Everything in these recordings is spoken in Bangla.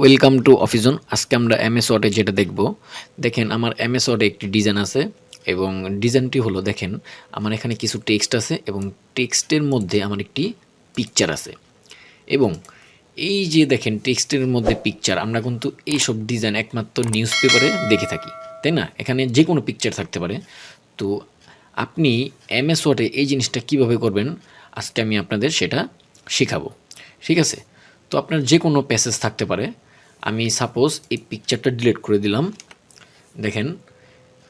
Welcome to office zone. আজকে আমরা এমএস ওয়ার্ডে যেটা দেখব, দেখেন আমার এমএস ওয়ার্ডে একটি ডিজাইন আছে এবং ডিজাইনটি হলো দেখেন আমার এখানে কিছু টেক্সট আছে এবং টেক্সটের মধ্যে আমার একটি পিকচার আছে এবং এই যে দেখেন টেক্সটের মধ্যে পিকচার আমরা কিন্তু এইসব ডিজাইন একমাত্র নিউজ পেপারে দেখে থাকি, তাই না? এখানে যে কোনো পিকচার থাকতে পারে। তো আপনি এমএস ওয়ার্ডে এই জিনিসটা কিভাবে করবেন আজকে আমি আপনাদের সেটা শেখাবো, ঠিক আছে? তো আপনার যে কোনো প্যাসেজ থাকতে পারে। আমি সাপোজ এই পিকচারটা ডিলিট করে দিলাম। দেখেন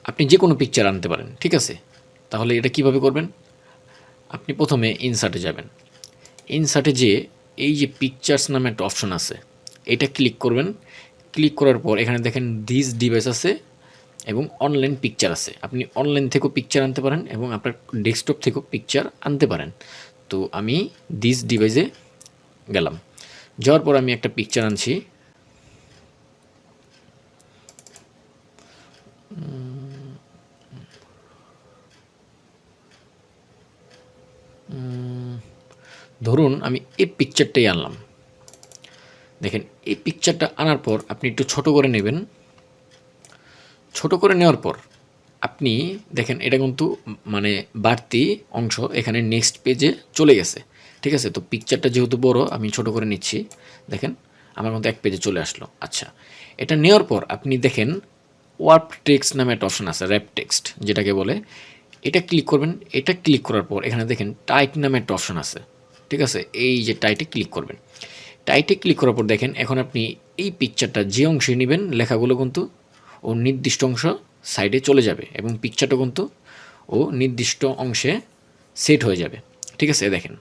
আপনি যে কোনো পিকচার আনতে পারেন, ঠিক আছে? তাহলে এটা কিভাবে করবেন? আপনি প্রথমে ইনসার্টে যাবেন। ইনসার্টে যেয়ে এই যে পিকচার্স নামে একটা অপশন আছে, এটা ক্লিক করবেন। ক্লিক করার পর এখানে দেখেন দিস ডিভাইস আছে এবং অনলাইন পিকচার আছে। আপনি অনলাইন থেকেও পিকচার আনতে পারেন এবং আপনার ডেস্কটপ থেকেও পিকচার আনতে পারেন। তো আমি দিস ডিভাইসে গেলাম, যাওয়ার পর আমি একটা পিকচার আনছি। ধরুন আমি এই পিকচারটাই আনলাম। দেখেন এই পিকচারটা আনার পর আপনি একটু ছোট করে নেবেন। ছোট করে নেওয়ার পর আপনি দেখেন এটা কিন্তু মানে বাড়তি অংশ এখানে নেক্সট পেজে চলে গেছে, ঠিক আছে? তো পিকচারটা যেহেতু বড় আমি ছোট করে নিচ্ছি। দেখেন আমার কিন্তু এক পেজে চলে আসলো। আচ্ছা, এটা নেওয়ার পর আপনি দেখেন wraptext নামে একটা অপশন আছে, wraptext যেটাকে বলে। এটা ক্লিক করবেন। এটা ক্লিক করার পর এখানে দেখেন টাইট নামে একটা অপশন আছে, ঠিক আছে? এই যে টাইটে ক্লিক করবেন। টাইটে ক্লিক করার পর দেখেন এখন আপনি এই পিকচারটা যে অংশে নেবেন লেখাগুলো কিন্তু ও নির্দিষ্ট অংশ সাইডে চলে যাবে এবং পিকচারটা কিন্তু ও নির্দিষ্ট অংশে সেট হয়ে যাবে, ঠিক আছে? দেখেন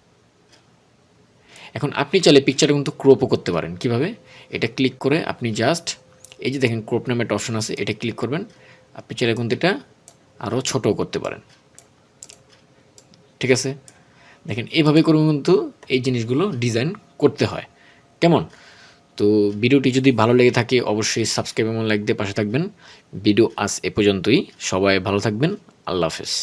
এখন আপনি চাইলে পিকচারটা কিন্তু ক্রপও করতে পারেন। কিভাবে? এটা ক্লিক করে আপনি জাস্ট এই যে দেখেন ক্রপ নামে একটা অপশন আছে, এটা ক্লিক করবেন। আপনি চাইলে কিন্তু এটা আরও ছোটও করতে পারেন, ঠিক আছে? দেখেন এভাবে করে কিন্তু এই জিনিসগুলো ডিজাইন করতে হয়। কেমন? তো ভিডিওটি যদি ভালো লেগে থাকে অবশ্যই সাবস্ক্রাইব এবং লাইক দিয়ে পাশে থাকবেন। ভিডিও আজ এ পর্যন্তই। সবাই ভালো থাকবেন। আল্লাহ হাফেজ।